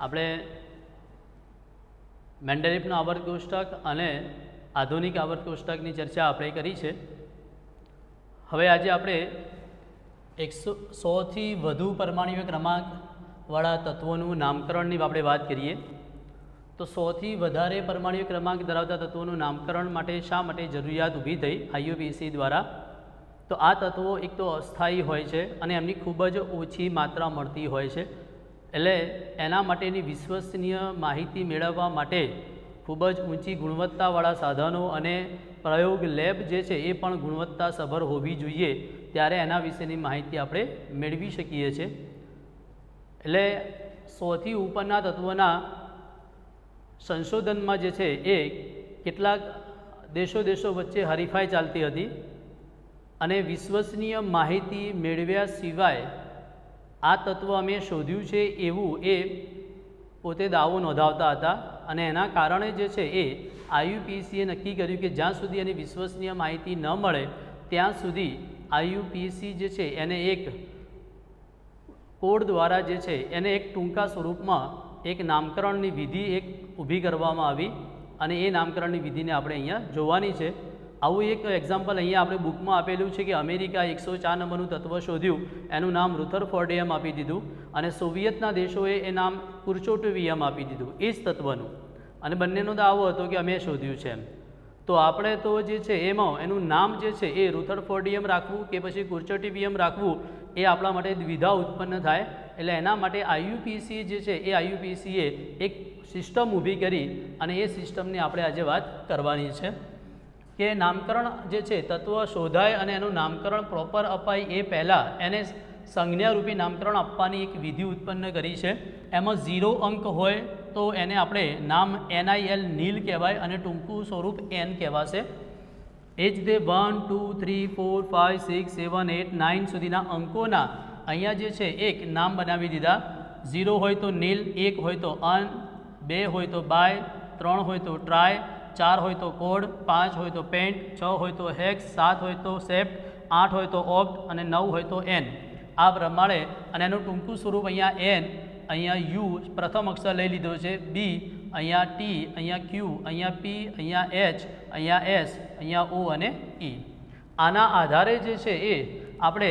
આપણે મેન્ડેલિફનું આવર્ત કોષ્ટક અને આધુનિક આવર્ત કોષ્ટકની ચર્ચા આપણે કરી છે. હવે આજે આપણે 100થી વધુ પરમાણ્વીય ક્રમાંકવાળા તત્વોનું નામકરણની આપણે વાત કરીએ. તો 100થી વધારે પરમાણ્વીય ક્રમાંક ધરાવતા તત્વોનું નામકરણ માટે શા માટે જરૂરિયાત ઊભી થઈ IUPAC દ્વારા? તો આ તત્વો એક તો અસ્થાયી હોય છે અને એમની ખૂબ જ ઓછી માત્રા મળતી હોય છે. એટલે એના માટેની વિશ્વસનીય માહિતી મેળવવા માટે ખૂબ જ ઊંચી ગુણવત્તાવાળા સાધનો અને પ્રયોગ લેબ જે છે એ પણ ગુણવત્તાસભર હોવી જોઈએ, ત્યારે એના વિશેની માહિતી આપણે મેળવી શકીએ છીએ. એટલે 100થી ઉપરના તત્વોના સંશોધનમાં જે છે એ કેટલાક દેશો વચ્ચે હરીફાઈ ચાલતી હતી અને વિશ્વસનીય માહિતી મેળવ્યા સિવાય આ તત્વ અમે શોધ્યું છે એવું એ પોતે દાવો નોંધાવતા હતા. અને એના કારણે જે છે એ IUPACએ નક્કી કર્યું કે જ્યાં સુધી એની વિશ્વસનીય માહિતી ન મળે ત્યાં સુધી IUPAC જે છે એને એક કોડ દ્વારા જે છે એને એક ટૂંકા સ્વરૂપમાં એક નામકરણની વિધિ એક ઊભી કરવામાં આવી અને એ નામકરણની વિધિને આપણે અહીંયા જોવાની છે. આવું એક એક્ઝામ્પલ અહીંયા આપણે બુકમાં આપેલું છે કે અમેરિકા 104 નંબરનું તત્વ શોધ્યું, એનું નામ રુથરફોર્ડિયમ આપી દીધું અને સોવિયતના દેશોએ એ નામ કુર્ચોટોવિયમ આપી દીધું એ જ તત્વનું, અને બંનેનો દાવો હતો કે અમે શોધ્યું છે એમ. તો આપણે તો જે છે એમાં એનું નામ જે છે એ રુથરફોર્ડિયમ રાખવું કે પછી કુર્ચોટોવિયમ રાખવું એ આપણા માટે દ્વિધા ઉત્પન્ન થાય. એટલે એના માટે IUPAC જે છે એ IUPACએ એક સિસ્ટમ ઊભી કરી અને એ સિસ્ટમની આપણે આજે વાત કરવાની છે કે નામકરણ જે છે તત્વ શોધાય અને એનું નામકરણ પ્રોપર અપાય એ પહેલાં એને સંજ્ઞારૂપી નામકરણ આપવાની એક વિધિ ઉત્પન્ન કરી છે. એમાં 0 અંક હોય તો એને આપણે નામ NIL નીલ કહેવાય અને ટૂંકું સ્વરૂપ N કહેવાશે. એ જ રીતે 1 2 3 4 5 6 7 8 9 સુધીના અંકોના અહીંયા જે છે એક નામ બનાવી દીધા. 0 હોય તો નીલ, 1 હોય તો અન, 2 હોય તો બાય, 3 હોય તો ટ્રાય, 4 હોય તો કોડ, 5 હોય તો પેન્ટ, 6 હોય તો હેક્સ, 7 હોય તો સેપ્ટ, 8 હોય તો ઓક્ટ અને 9 હોય તો એન. આ પ્રમાણે અને એનું ટૂંકું સ્વરૂપ અહીંયા એન, અહીંયા યુ પ્રથમ અક્ષર લઈ લીધો છે, બી, અહીંયા ટી, અહીંયા ક્યુ, અહીંયા પી, અહીંયા એચ, અહીંયા એસ, અહીંયા ઓ અને ઈ. આના આધારે જે છે એ આપણે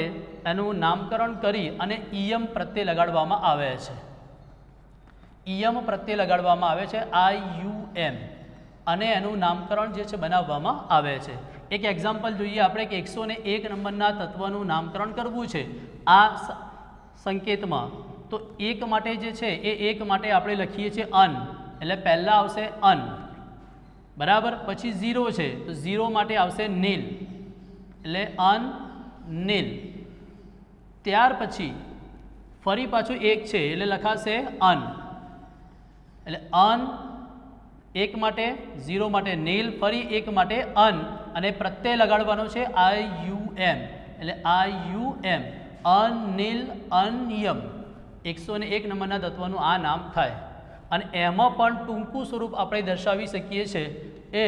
એનું નામકરણ કરી અને ઈયમ પ્રત્યે લગાડવામાં આવે છે. ઈયમ પ્રત્યે લગાડવામાં આવે છે IUM અને એનું નામકરણ જે છે બનાવવામાં આવે છે. એક એક્ઝામ્પલ જોઈએ આપણે કે 101 નંબરના તત્વનું નામકરણ કરવું છે આ સંકેતમાં. તો 1 માટે જે છે એ 1 માટે આપણે લખીએ છીએ અન, એટલે પહેલાં આવશે અન, બરાબર. પછી 0 છે તો 0 માટે આવશે નીલ, એટલે અન નીલ. ત્યાર પછી ફરી પાછું 1 છે એટલે લખાશે અન, એટલે અન 1 માટે, 0 માટે નીલ, ફરી 1 માટે અન અને પ્રત્યય લગાડવાનો છે IUM, એટલે IUM અનિલ અનિયમ. 101 નંબરના તત્વનું આ નામ થાય. અને એમાં પણ ટૂંકું સ્વરૂપ આપણે દર્શાવી શકીએ છીએ. એ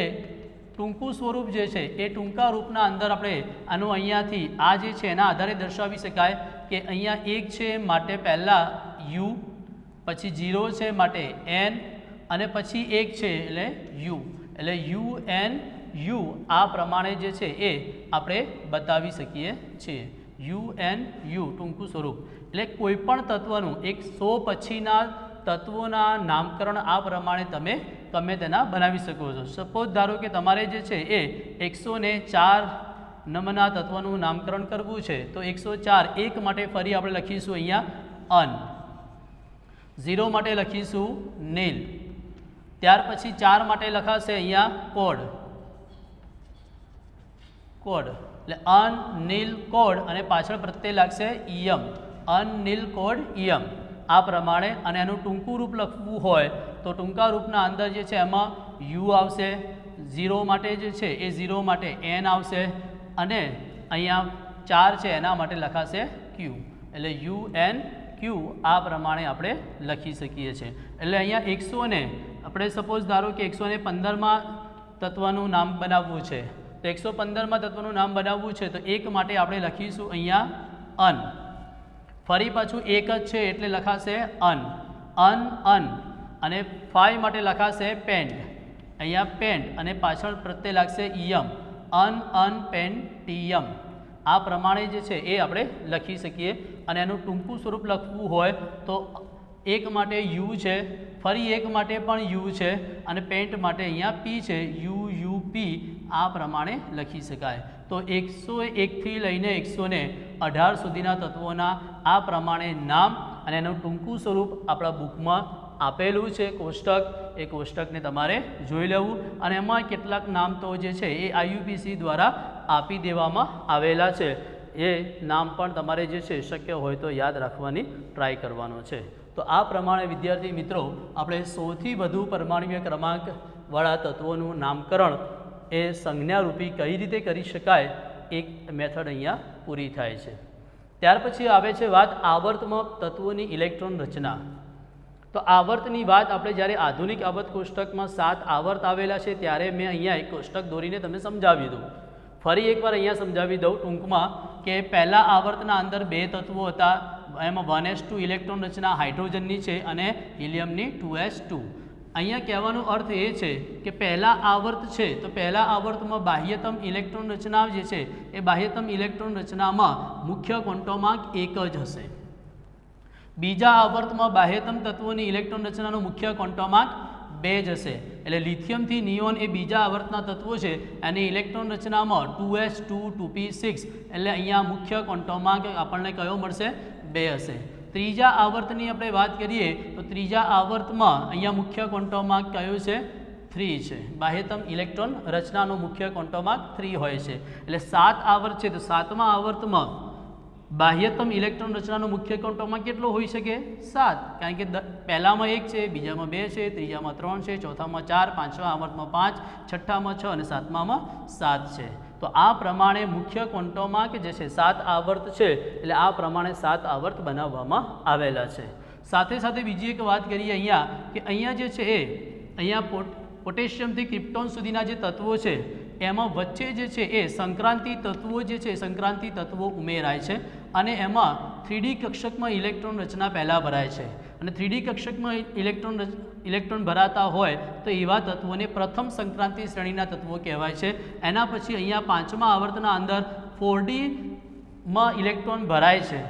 ટૂંકું સ્વરૂપ જે છે એ ટૂંકા રૂપના અંદર આપણે આનું અહીંયાથી આ જે છે એના આધારે દર્શાવી શકાય કે અહીંયા 1 છે માટે પહેલાં યુ, પછી 0 છે માટે એન અને પછી 1 છે એટલે યુ, એટલે UNU આ પ્રમાણે જે છે એ આપણે બતાવી શકીએ છીએ. UNU ટૂંકું સ્વરૂપ. એટલે કોઈપણ તત્વનું 100 પછીના તત્વોના નામકરણ આ પ્રમાણે તમે ગમે તેના બનાવી શકો છો. સપોઝ ધારો કે તમારે જે છે એ 104 નંબરના તત્વનું નામકરણ કરવું છે તો 104 1 માટે ફરી આપણે લખીશું અહીંયા અન, 0 માટે લખીશું નીલ, ત્યાર પછી 4 માટે લખાશે અહીંયા કોડ, એટલે અન નીલ કોડ અને પાછળ પ્રત્યય લાગશે ઈયમ, અન નીલ કોડ ઈયમ. આ પ્રમાણે. અને એનું ટૂંકું રૂપ લખવું હોય તો ટૂંકા રૂપના અંદર જે છે એમાં યુ આવશે, 0 માટે જે છે એ 0 માટે એન આવશે અને અહીંયા 4 છે એના માટે લખાશે ક્યુ, એટલે UNQ આ પ્રમાણે આપણે લખી શકીએ છીએ. એટલે અહીંયા 100 ને આપણે સપોઝ ધારો કે 115માં તત્વનું નામ બનાવવું છે તો 115માં તત્વનું નામ બનાવવું છે તો 1 માટે આપણે લખીશું અહીંયા અન, ફરી પાછું 1 જ છે એટલે લખાશે અન, અન અને ફાઈ માટે લખાશે પેન્ટ, અહીંયા પેન્ટ અને પાછળ પ્રત્યય લાગશે ઈયમ, અનપેન્ટિયમ. આ પ્રમાણે જે છે એ આપણે લખી શકીએ. અને એનું ટૂંકું સ્વરૂપ લખવું હોય તો એક માટે યુ છે, ફરી એક માટે પણ યુ છે અને પેન્ટ માટે અહીંયા પી છે, યુપી. આ પ્રમાણે લખી શકાય. તો 101થી લઈને 118 સુધીના તત્વોના આ પ્રમાણે નામ અને એનું ટૂંકું સ્વરૂપ આપણા બુકમાં આપેલું છે કોષ્ટક. એ કોષ્ટકને તમારે જોઈ લેવું અને એમાં કેટલાક નામ તો જે છે એ આઈયુપીસી દ્વારા આપી દેવામાં આવેલા છે. એ નામ પણ તમારે જે છે શક્ય હોય તો યાદ રાખવાની ટ્રાય કરવાનો છે. તો આ પ્રમાણે વિદ્યાર્થી મિત્રો આપણે સૌથી વધુ પરમાણ્વીય ક્રમાંકવાળા તત્વોનું નામકરણ એ સંજ્ઞારૂપી કઈ રીતે કરી શકાય એક મેથડ અહીંયા પૂરી થાય છે. ત્યાર પછી આવે છે વાત આવર્તમાં તત્વોની ઇલેક્ટ્રોન રચના. તો આવર્તની વાત આપણે જ્યારે આધુનિક આવર્ત કોષ્ટકમાં 7 આવર્ત આવેલા છે ત્યારે મેં અહીંયા એક કોષ્ટક દોરીને તમને સમજાવી દઉં. ફરી એકવાર અહીંયા સમજાવી દઉં ટૂંકમાં કે પહેલા આવર્તના અંદર 2 તત્વો હતા. એમાં 1s2 ઇલેક્ટ્રોન રચના હાઇડ્રોજનની છે અને હિલિયમની 2s2. અહીંયા કહેવાનો અર્થ એ છે કે પહેલા આવર્ત છે તો પહેલા આવર્તમાં બાહ્યતમ ઇલેક્ટ્રોન રચના જે છે એ બાહ્યતમ ઇલેક્ટ્રોન રચનામાં મુખ્ય ક્વોન્ટમાંક 1 જ હશે. બીજા આવર્તમાં બાહ્યતમ તત્વોની ઇલેક્ટ્રોન રચનાનો મુખ્ય ક્વોન્ટમાંક 2 જ હશે. એટલે લિથિયમથી નિયોન એ બીજા આવર્તના તત્વો છે એની ઇલેક્ટ્રોન રચનામાં 2s2 2p6 એટલે અહીંયા મુખ્ય ક્વોન્ટમાંક આપણને કયો મળશે? 2 હશે. ત્રીજા આવર્તની આપણે વાત કરીએ તો ત્રીજા આવર્તમાં અહીંયા મુખ્ય ક્વોન્ટમાંક કયો છે? 3 છે. બાહ્યતમ ઇલેક્ટ્રોન રચનાનો મુખ્ય ક્વોન્ટમાંક 3 હોય છે. એટલે 7 આવર્ત છે તો 7મા આવર્તમાં બાહ્યતમ ઇલેક્ટ્રોન રચનાનો મુખ્ય ક્વોન્ટમાંક કેટલો હોઈ શકે? 7. કારણ કે પહેલામાં 1 છે, બીજામાં 2 છે, ત્રીજામાં 3 છે, ચોથામાં 4, પાંચમા આવર્તમાં 5, છઠ્ઠામાં 6 અને સાતમામાં 7 છે. તો આ પ્રમાણે મુખ્ય ક્વોન્ટમાંક જે છે 7 આવર્ત છે એટલે આ પ્રમાણે 7 આવર્ત બનાવવામાં આવેલા છે. સાથે સાથે બીજી એક વાત કરીએ અહીંયા કે અહીંયા જે છે એ અહીંયા પોટેશિયમથી ક્રિપ્ટોન સુધીના જે તત્વો છે એમાં વચ્ચે જે છે એ સંક્રાંતિ તત્વો જે છે સંક્રાંતિ તત્વો ઉમેરાય છે અને એમાં 3D કક્ષકમાં ઇલેક્ટ્રોન રચના પહેલાં ભરાય છે. અને 3D કક્ષકમાં ઇલેક્ટ્રોન ભરાતા હોય તો એવા તત્વોને પ્રથમ સંક્રાંતિ શ્રેણીના તત્વો કહેવાય છે. એના પછી અહીંયા 5મા આવર્તના અંદર 4Dમાં ઇલેક્ટ્રોન ભરાય છે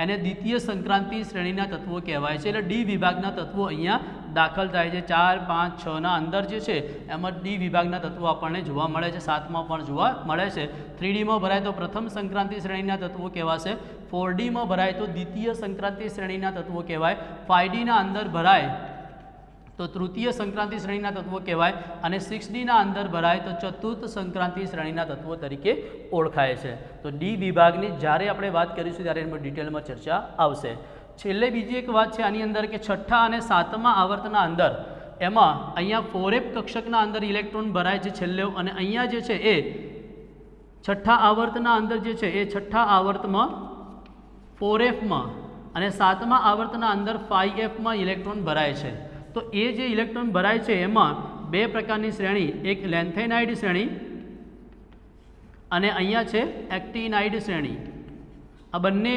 એને દ્વિતીય સંક્રાંતિ શ્રેણીના તત્વો કહેવાય છે. એટલે ડી વિભાગના તત્વો અહીંયા દાખલ થાય છે. 4, 5, 6ના અંદર જે છે એમાં ડી વિભાગના તત્વો આપણને જોવા મળે છે. 7માં પણ જોવા મળે છે. 3Dમાં ભરાય તો પ્રથમ સંક્રાંતિ શ્રેણીના તત્વો કહેવાશે. 4Dમાં ભરાય તો દ્વિતીય સંક્રાંતિ શ્રેણીના તત્વો કહેવાય. 5Dના અંદર ભરાય તો તૃતીય સંક્રાંતિ શ્રેણીના તત્વો કહેવાય અને 6Dના અંદર ભરાય તો ચતુર્થ સંક્રાંતિ શ્રેણીના તત્વો તરીકે ઓળખાય છે. તો ડી વિભાગની જ્યારે આપણે વાત કરીશું ત્યારે એમાં ડિટેલમાં ચર્ચા આવશે. છેલ્લે બીજી એક વાત છે આની અંદર કે છઠ્ઠા અને સાતમા આવર્તના અંદર એમાં અહીંયા 4f કક્ષકના અંદર ઇલેક્ટ્રોન ભરાય છે છેલ્લે અને અહીંયા જે છે એ છઠ્ઠા આવર્તના અંદર જે છે એ છઠ્ઠા આવર્તમાં 4fમાં અને સાતમા આવર્તના અંદર 5fમાં ઇલેક્ટ્રોન ભરાય છે. તો એ જે ઇલેક્ટ્રોન ભરાય છે એમાં 2 પ્રકારની શ્રેણી, એક લેન્થેનાઇડ શ્રેણી અને અહીંયા છે એક્ટિનાઇડ શ્રેણી. આ બંને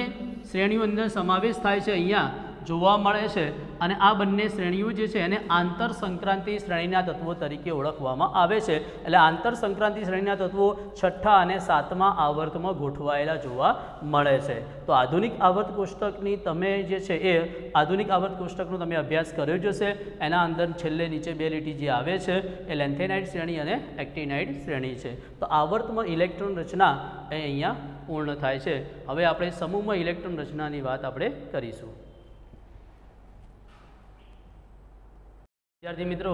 શ્રેણીઓ અંદર સમાવેશ થાય છે અહીંયા જોવા મળે છે અને આ બંને શ્રેણીઓ જે છે એને આંતર સંક્રાંતિ શ્રેણીના તત્વો તરીકે ઓળખવામાં આવે છે. એટલે આંતર સંક્રાંતિ શ્રેણીના તત્વો છઠ્ઠા અને સાતમા આવર્તમાં ગોઠવાયેલા જોવા મળે છે. તો આધુનિક આવર્ત કોષ્ટકની તમે જે છે એ આધુનિક આવર્ત કોષ્ટકનો તમે અભ્યાસ કર્યો જ હશે. એના અંદર છેલ્લે નીચે 2 લીટી જે આવે છે એ લેન્થેનાઇડ શ્રેણી અને એક્ટિનાઇડ શ્રેણી છે. તો આવર્તમાં ઇલેક્ટ્રોન રચના એ અહીંયા પૂર્ણ થાય છે. હવે આપણે સમૂહમાં ઇલેક્ટ્રોન રચનાની વાત આપણે કરીશું. વિદ્યાર્થી મિત્રો,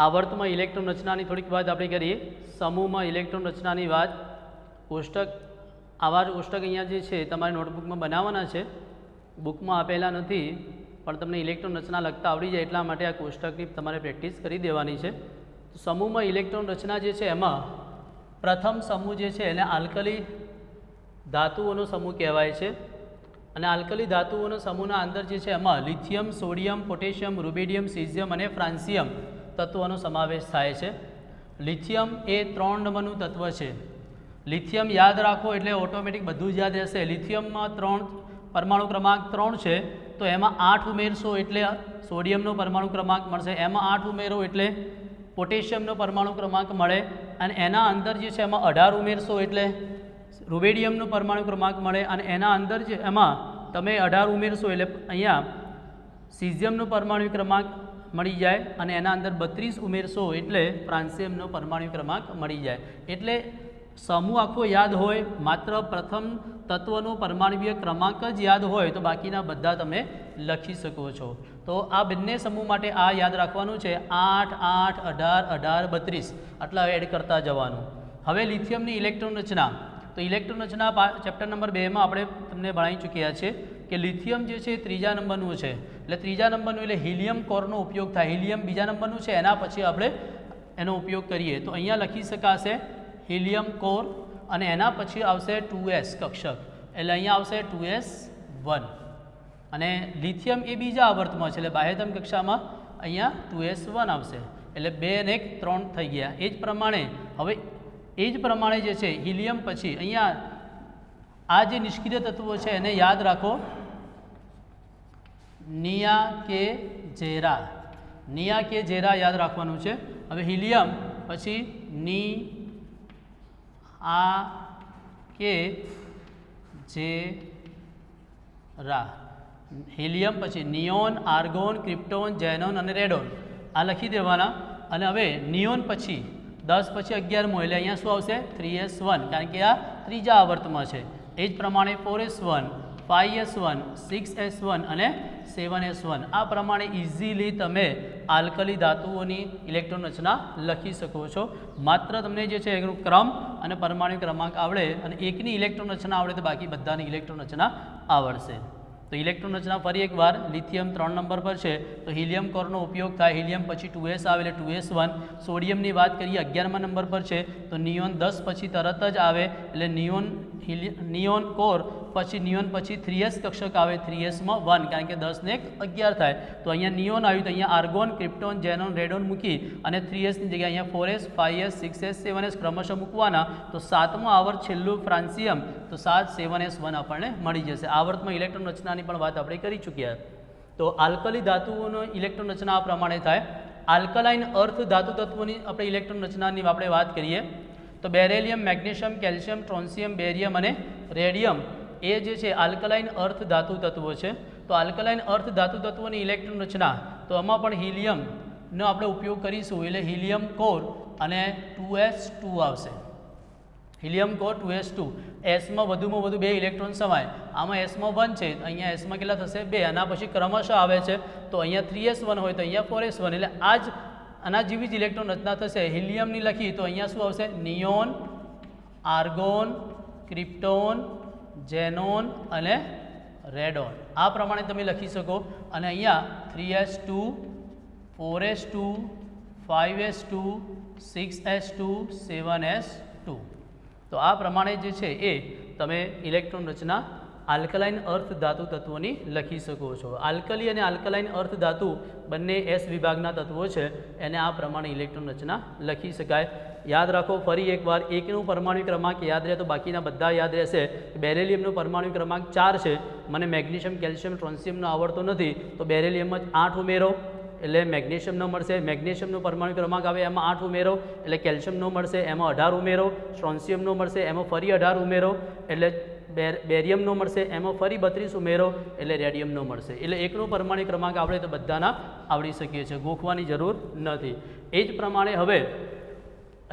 આવર્તમાં ઇલેક્ટ્રોન રચનાની થોડીક વાત આપણે કરીએ. સમૂહમાં ઇલેક્ટ્રોન રચનાની વાત કોષ્ટક આવા જ કોષ્ટક અહીંયા જે છે તમારે નોટબુકમાં બનાવવાના છે. બુકમાં આપેલા નથી પણ તમને ઇલેક્ટ્રોન રચના લખતા આવડી જાય એટલા માટે આ કોષ્ટકની તમારે પ્રેક્ટિસ કરી દેવાની છે. તો સમૂહમાં ઇલેક્ટ્રોન રચના જે છે એમાં પ્રથમ સમૂહ જે છે એને આલ્કલી ધાતુઓનો સમૂહ કહેવાય છે અને આલ્કલી ધાતુઓના સમૂહના અંદર જે છે એમાં lithium, sodium, potassium, rubidium, caesium અને ફ્રાન્સિયમ તત્વોનો સમાવેશ થાય છે. લિથિયમ એ 3 નંબરનું તત્વ છે. લિથિયમ યાદ રાખો એટલે ઓટોમેટિક બધું જ યાદ રહેશે. લિથિયમમાં 3 પરમાણુ ક્રમાંક 3 છે તો એમાં 8 ઉમેરશો એટલે સોડિયમનો પરમાણુ ક્રમાંક મળશે, એમાં 8 ઉમેરો એટલે પોટેશિયમનો પરમાણુ ક્રમાંક મળે, અને એના અંદર જે છે એમાં 18 ઉમેરશો એટલે રૂબેડિયમનો પરમાણુ ક્રમાંક મળે, અને એના અંદર જે એમાં તમે 18 ઉમેરશો એટલે અહીંયા સીઝિયમનો પરમાણુ ક્રમાંક મળી જાય, અને એના અંદર 32 ઉમેરશો એટલે ફ્રાન્સિયમનો પરમાણુ ક્રમાંક મળી જાય. એટલે સમૂહ આખો યાદ હોય, માત્ર પ્રથમ તત્વનો પરમાણુય ક્રમાંક જ યાદ હોય તો બાકીના બધા તમે લખી શકો છો. તો આ બંને સમૂહ માટે આ યાદ રાખવાનું છે, 8, 8, 18, 18, 32 આટલા એડ કરતા જવાનું. હવે લિથિયમની ઇલેક્ટ્રોન રચના. તો ઇલેક્ટ્રોન રચના ચેપ્ટર નંબર 2માં આપણે તમને ભણાવી ચૂક્યા છે કે લિથિયમ જે છે એ ત્રીજા નંબરનું છે. એટલે ત્રીજા નંબરનું એટલે હિલિયમ કોરનો ઉપયોગ થાય. હિલિયમ બીજા નંબરનું છે, એના પછી આપણે એનો ઉપયોગ કરીએ તો અહીંયા લખી શકાશે હિલિયમ કોર, અને એના પછી આવશે 2s કક્ષક, એટલે અહીંયા આવશે 2s1. અને લિથિયમ એ બીજા આવર્તમાં છે, એટલે બાહ્યતમ કક્ષામાં અહીંયા 2s1 આવશે, એટલે 2 અને 1 3 થઈ ગયા. એ જ પ્રમાણે હવે એ જ પ્રમાણે જે છે હિલિયમ પછી અહીંયા આ જે નિષ્ક્રિય તત્વો છે એને યાદ રાખો, નિયા કે જેરા. નિયા કે જેરા યાદ રાખવાનું છે. હવે હિલિયમ પછી ની આ કે જેરા, હિલિયમ પછી નિયોન, આર્ગોન, ક્રિપ્ટોન, ઝેનોન અને રેડોન આ લખી દેવાના. અને હવે નિયોન પછી 10 પછી 11મો એટલે અહીંયા શું આવશે 3s1, કારણ કે આ ત્રીજા આવર્તમાં છે. એ જ પ્રમાણે 4s1, 5s1, 6s1 અને 7s1 આ પ્રમાણે ઇઝીલી તમે આલ્કલી ધાતુઓની ઇલેક્ટ્રોન રચના લખી શકો છો. માત્ર તમને જે છે એનો ક્રમ અને પરમાણુ ક્રમાંક આવડે અને એકની ઇલેક્ટ્રોન રચના આવડે તો બાકી બધાની ઇલેક્ટ્રોન રચના આવડશે. તો ઇલેક્ટ્રોન રચના ફરી એકવાર, લિથિયમ 3 નંબર પર છે તો હિલિયમ કોરનો ઉપયોગ થાય. હિલિયમ પછી 2s આવે એટલે 2s1. સોડિયમની વાત કરીએ 11મા નંબર પર છે તો નિયોન 10 પછી તરત જ આવે એટલે નિયોન કોર પછી નિયોન પછી 3s કક્ષક આવે, 3sમાં 1 કારણ કે 10 ને 11 થાય. તો અહીંયા નિયોન આવ્યું તો અહીંયા આર્ગોન, ક્રિપ્ટોન, ઝેનોન, રેડોન મૂકી અને 3sની જગ્યાએ અહીંયા 4s, 5s, 6s, 7s ક્રમશઃ મૂકવાના. તો 7મો આવર્ત છેલ્લું ફ્રાન્સિયમ તો 7, 7s1 આપણને મળી જશે. આવર્તમાં ઇલેક્ટ્રોન રચનાની પણ વાત આપણે કરી ચૂક્યા. તો આલ્કલી ધાતુઓનો ઇલેક્ટ્રોન રચના આ પ્રમાણે થાય. આલ્કલાઇન અર્થ ધાતુ તત્વોની આપણે ઇલેક્ટ્રોન રચનાની આપણે વાત કરીએ તો બેરેલિયમ, મેગ્નેશિયમ, કેલ્શિયમ, ટ્રોન્સિયમ, બેરિયમ અને રેડિયમ એ જે છે આલ્કલાઇન અર્થ ધાતુ તત્વો છે. તો આલ્કલાઇન અર્થ ધાતુ તત્વોની ઇલેક્ટ્રોન રચના તો આમાં પણ હિલિયમનો આપણે ઉપયોગ કરીશું, એટલે હિલિયમ કોર અને 2s2 આવશે. Helium core 2s2. એસમાં વધુમાં વધુ 2 ઇલેક્ટ્રોન સમાય, આમાં એસમાં 1 છે, અહીંયા એસમાં કેટલા થશે 2. આના પછી ક્રમશઃ આવે છે તો અહીંયા 3s1 હોય તો અહીંયા 4s1, એટલે આ જ આના જેવી જ ઇલેક્ટ્રોન રચના થશે. હિલિયમની લખી તો અહીંયા શું આવશે નિયોન, આર્ગોન, ક્રિપ્ટોન, ઝેનોન અને રેડોન આ પ્રમાણે તમે લખી શકો. અને અહીંયા 3s2, 4s2, 5s2, 6s2, 7s2 તો આ પ્રમાણે જે છે એ તમે ઇલેક્ટ્રોન રચના આલ્કલાઇન અર્થ ધાતુ તત્વોની લખી શકો છો. આલ્કલી અને આલ્કલાઇન અર્થ ધાતુ બંને એસ વિભાગના તત્વો છે, એને આ પ્રમાણે ઇલેક્ટ્રોન રચના લખી શકાય. યાદ રાખો ફરી એકવાર, એકનું પરમાણુ ક્રમાંક યાદ રહે તો બાકીના બધા યાદ રહેશે. બેરેલિયમનો પરમાણુ ક્રમાંક 4 છે, મને મેગ્નેશિયમ, કેલ્શિયમ, ટ્રોન્સિયમનો આવડતો નથી તો બેરેલિયમમાં 8 ઉમેરો એટલે મેગ્નેશિયમનો મળશે. મેગ્નેશિયમનો પરમાણુ ક્રમાંક આવે એમાં 8 ઉમેરો એટલે કેલ્શિયમનો મળશે, એમાં 18 ઉમેરો સ્ટ્રોન્સિયમનો મળશે, એમાં ફરી 18 ઉમેરો એટલે બેરિયમનો મળશે, એમાં ફરી 32 ઉમેરો એટલે રેડિયમનો મળશે. એટલે એકનો પરમાણુ ક્રમાંક આવડે તો બધાના આવડી શકીએ છીએ, ગોખવાની જરૂર નથી. એ જ પ્રમાણે હવે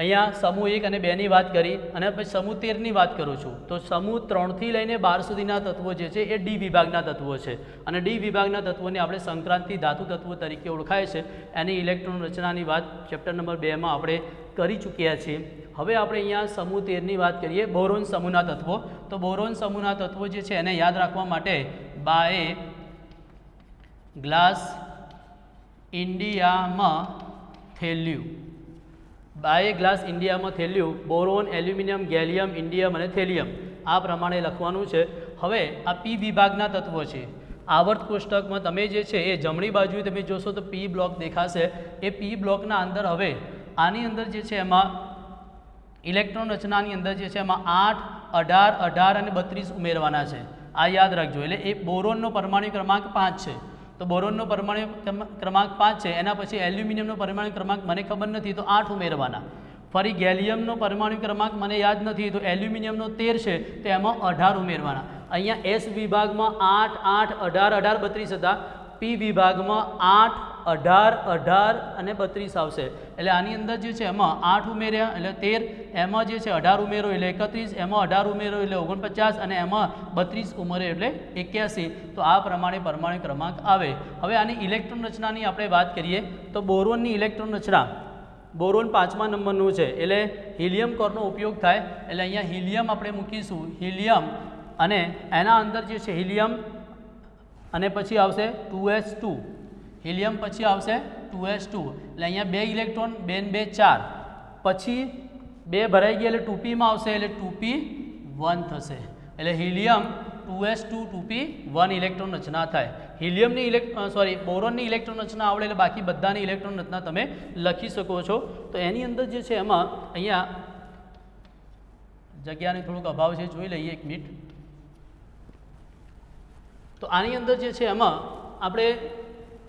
અહીંયા સમૂહ 1 અને 2ની વાત કરી અને પછી સમૂહ 13ની વાત કરું છું. તો સમૂહ 3 થી લઈને 12 સુધીના તત્વો જે છે એ ડી વિભાગના તત્વો છે, અને ડી વિભાગના તત્વોને આપણે સંક્રાંતિ ધાતુ તત્વો તરીકે ઓળખાય છે. એની ઇલેક્ટ્રોન રચનાની વાત ચેપ્ટર નંબર 2માં આપણે કરી ચૂક્યા છીએ. હવે આપણે અહીંયા સમૂહ 13ની વાત કરીએ, બોરોન સમૂહના તત્વો. તો બોરોન સમૂહના તત્વો જે છે એને યાદ રાખવા માટે બાએ ગ્લાસ ઇન્ડિયામાં થેલ્યું, બાએ ગ્લાસ ઇન્ડિયામાં થેલ્યું, બોરોન, એલ્યુમિનિયમ, ગેલિયમ, ઇન્ડિયમ અને થેલિયમ આ પ્રમાણે લખવાનું છે. હવે આ પી વિભાગના તત્વો છે. આવર્ત કોષ્ટકમાં તમે જે છે એ જમણી બાજુએ તમે જોશો તો પી બ્લોક દેખાશે. એ પી બ્લોકના અંદર હવે આની અંદર જે છે એમાં ઇલેક્ટ્રોન રચનાની અંદર જે છે એમાં 8, 18, 18 અને 32 ઉમેરવાના છે. આ યાદ રાખજો. એટલે એ બોરોનનો પરમાણુ ક્રમાંક 5 છે. તો બોરોનનો પરમાણુ ક્રમાંક 5 છે. એના પછી એલ્યુમિનિયમનો પરમાણુ ક્રમાંક મને ખબર નથી તો 8 ઉમેરવાના. ફરી ગેલિયમનો પરમાણુ ક્રમાંક મને યાદ નથી તો એલ્યુમિનિયમનો 13 છે તો એમાં 18 ઉમેરવાના. અહીંયા એસ વિભાગમાં 8, 8, 18, 18, 32 હતા. પી વિભાગમાં 8, 18, 18 અને 32 આવશે. એટલે આની અંદર જે છે એમાં 8 ઉમેર્યા એટલે 13, એમાં જે છે 18 ઉમેરો એટલે 31, એમાં 18 ઉમેરો એટલે 49 અને એમાં 32 ઉમેરો એટલે 81. તો આ પ્રમાણે પરમાણુ ક્રમાંક આવે. હવે આની ઇલેક્ટ્રોન રચનાની આપણે વાત કરીએ તો બોરોનની ઇલેક્ટ્રોન રચના, બોરોન 5મા નંબરનું છે એટલે હિલિયમ કોરનો ઉપયોગ થાય. એટલે અહીંયા હિલિયમ આપણે મૂકીશું, હિલિયમ અને એના અંદર જે છે હિલિયમ અને પછી આવશે 2s2, હિલિયમ પછી આવશે 2s2. એટલે અહીંયા 2 ઇલેક્ટ્રોન, 2 ને 2 4, પછી 2 ભરાઈ ગયા એટલે 2p માં આવશે એટલે 2p1 થશે. એટલે હિલિયમ 2s2 2p1 ઇલેક્ટ્રોન રચના થાય. હિલિયમની બોરોનની ઇલેક્ટ્રોન રચના આવડે એટલે બાકી બધાની ઇલેક્ટ્રોન રચના તમે લખી શકો છો. તો એની અંદર જે છે એમાં અહીંયા જગ્યાનો થોડોક અભાવ છે, જોઈ લઈએ 1 મિનિટ. તો આની અંદર જે છે એમાં આપણે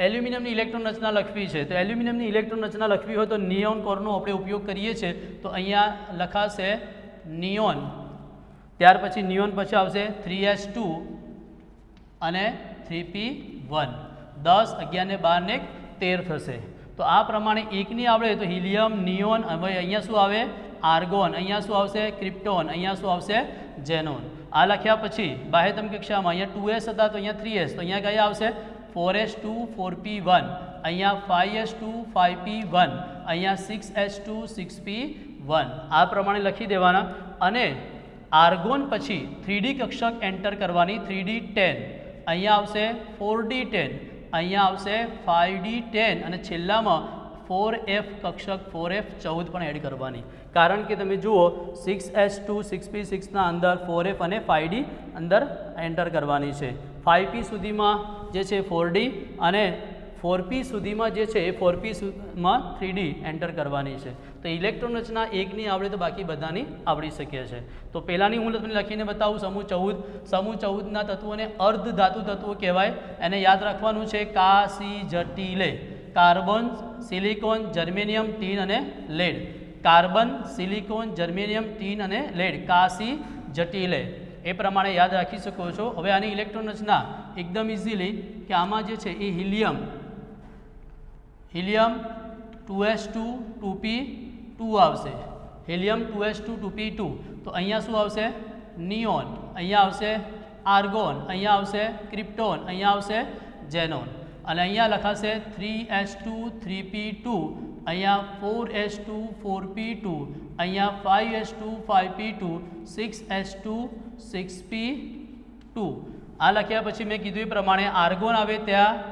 એલ્યુમિનિયમની ઇલેક્ટ્રોન રચના લખવી છે. તો એલ્યુમિનિયમની ઇલેક્ટ્રોન રચના લખવી હોય તો નિયોન કોરનો આપણે ઉપયોગ કરીએ છીએ. તો અહીંયા લખાશે નિયોન, ત્યાર પછી નિયોન પછી આવશે 3s2 અને 3p1, 10, 11 ને 12 ને 13 થશે. તો આ પ્રમાણે એકની આવડે તો હિલિયમ, નિયોન, હવે અહીંયા શું આવે આર્ગોન, અહીંયા શું આવશે ક્રિપ્ટોન, અહીંયા શું આવશે ઝેનોન. આ લખ્યા પછી બાહ્યતમ કક્ષામાં અહીંયા 2s હતા તો અહીંયા 3s, તો અહીંયા કયા આવશે 4s2 4p1, અહીંયા 5s2 5p1, અહીંયા 6s2 6p1. આ પ્રમાણે લખી દેવાના. અને આર્ગોન પછી 3d કક્ષક એન્ટર કરવાની, 3d10, અહીંયા આવશે 4d10, અહીંયા આવશે 5d10 અને છેલ્લામાં 4f કક્ષક 4f14 પણ એડ કરવાની. કારણ કે તમે જુઓ 6s2 6p6ના અંદર 4f અને 5d અંદર એન્ટર કરવાની છે. 5p સુધીમાં જે છે 4d અને 4p સુધીમાં જે છે એ 4p માં 3d એન્ટર કરવાની છે. તો ઇલેક્ટ્રોન રચના એકની આવડે તો બાકી બધાની આવડી શકે છે. તો પહેલાંની હું તમને લખીને બતાવું. સમૂહ 14, સમૂહ 14ના તત્વોને અર્ધ ધાતુ તત્વો કહેવાય. એને યાદ રાખવાનું છે કા, સી, જટીલે. કાર્બન, સિલિકોન, જર્મેનિયમ, ટીન અને lead. Carbon, silicon, germanium, tin અને લેડ, કાસી, જટીલે. એ પ્રમાણે યાદ રાખી શકો છો. હવે આની ઇલેક્ટ્રોન રચના એકદમ ઇઝીલી કે આમાં જે છે એ હિલિયમ 2s2 2p2 આવશે, હિલિયમ 2s2 2p2. તો અહીંયા શું આવશે નિયોન, અહીંયા આવશે આર્ગોન, અહીંયા આવશે ક્રિપ્ટોન, અહીંયા આવશે ઝેનોન. અને અહીંયા લખાશે 3s2 3p2, અહીંયા 4s2 4p2, અહીંયા 5s2 5p2, 6s2 6p2. આ લખ્યા પછી મેં કીધું એ પ્રમાણે આર્ગોન આવે ત્યાં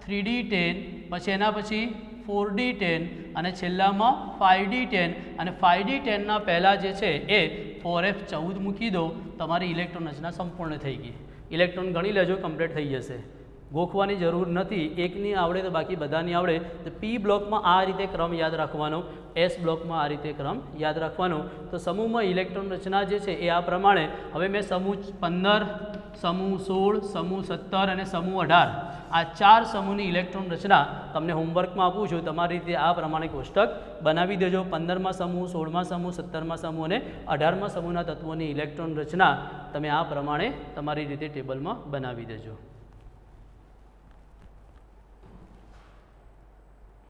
3d10, પછી એના પછી 4d10 અને છેલ્લામાં 5d10 અને 5d10ના પહેલાં જે છે એ 4f14 મૂકી દો, તમારી ઇલેક્ટ્રોન રચના સંપૂર્ણ થઈ ગઈ. ઇલેક્ટ્રોન ગણી લેજો, કમ્પ્લીટ થઈ જશે. ગોખવાની જરૂર નથી. એકની આવડે તો બાકી બધાની આવડે. તો પી બ્લોકમાં આ રીતે ક્રમ યાદ રાખવાનો, એસ બ્લોકમાં આ રીતે ક્રમ યાદ રાખવાનો. તો સમૂહમાં ઇલેક્ટ્રોન રચના જે છે એ આ પ્રમાણે. હવે મેં સમૂહ 15, સમૂહ 16, સમૂહ 17 અને સમૂહ 18 આ 4 સમૂહની ઇલેક્ટ્રોન રચના તમને હોમવર્કમાં આપું છું. તમારી રીતે આ પ્રમાણે કોષ્ટક બનાવી દેજો. 15મા સમૂહ, 16મા સમૂહ, 17મા સમૂહ અને 18મા સમૂહના તત્વોની ઇલેક્ટ્રોન રચના તમે આ પ્રમાણે તમારી રીતે ટેબલમાં બનાવી દેજો.